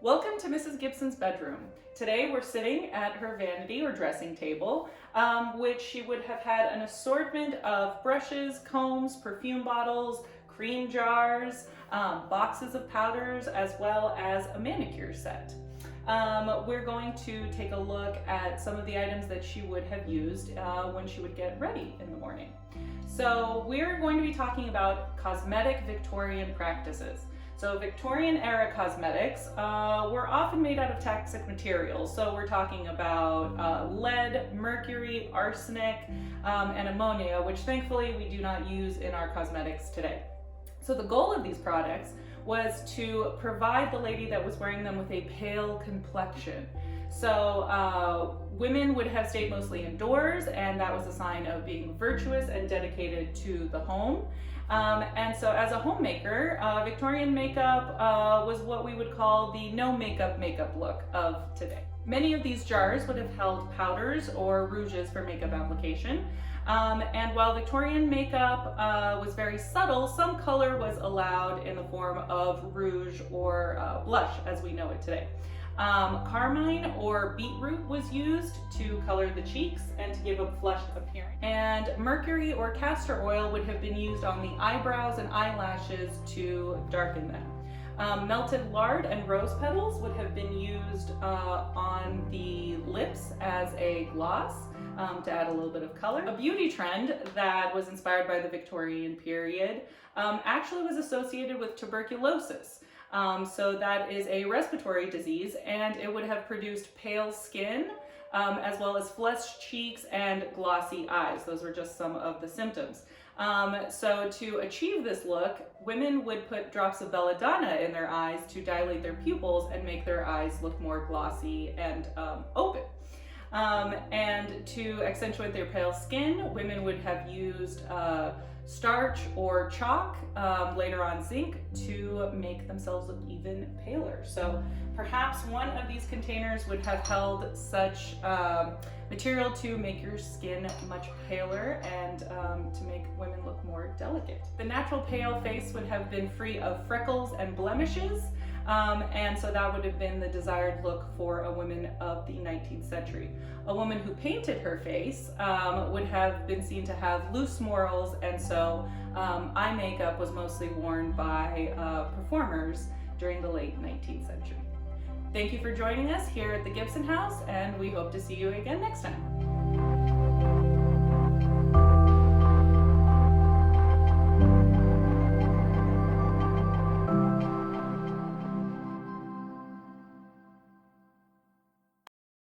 Welcome to Mrs. Gibson's bedroom. Today we're sitting at her vanity or dressing table, which she would have had an assortment of brushes, combs, perfume bottles, cream jars, boxes of powders, as well as a manicure set. We're going to take a look at some of the items that she would have used when she would get ready in the morning. So we're going to be talking about cosmetic Victorian practices. So Victorian era cosmetics were often made out of toxic materials. So we're talking about lead, mercury, arsenic, and ammonia, which thankfully we do not use in our cosmetics today. So the goal of these products was to provide the lady that was wearing them with a pale complexion. So women would have stayed mostly indoors, and that was a sign of being virtuous and dedicated to the home. And so as a homemaker, Victorian makeup was what we would call the no makeup look of today. Many of these jars would have held powders or rouges for makeup application. And while Victorian makeup was very subtle, some color was allowed in the form of rouge or blush as we know it today. Carmine or beetroot was used to color the cheeks and to give a flushed appearance. And mercury or castor oil would have been used on the eyebrows and eyelashes to darken them. Melted lard and rose petals would have been used on the lips as a gloss to add a little bit of color. A beauty trend that was inspired by the Victorian period actually was associated with tuberculosis. So that is a respiratory disease, and it would have produced pale skin, as well as flushed cheeks and glossy eyes. Those were just some of the symptoms. So to achieve this look, women would put drops of belladonna in their eyes to dilate their pupils and make their eyes look more glossy and open. And to accentuate their pale skin, women would have used starch or chalk, later on zinc, to make themselves look even paler. So perhaps one of these containers would have held such material to make your skin much paler and to make women look more delicate. The natural pale face would have been free of freckles and blemishes, and so that would have been the desired look for a woman of the 19th century. A woman who painted her face would have been seen to have loose morals, and so eye makeup was mostly worn by performers during the late 19th century. Thank you for joining us here at the Gibson House, and we hope to see you again next time.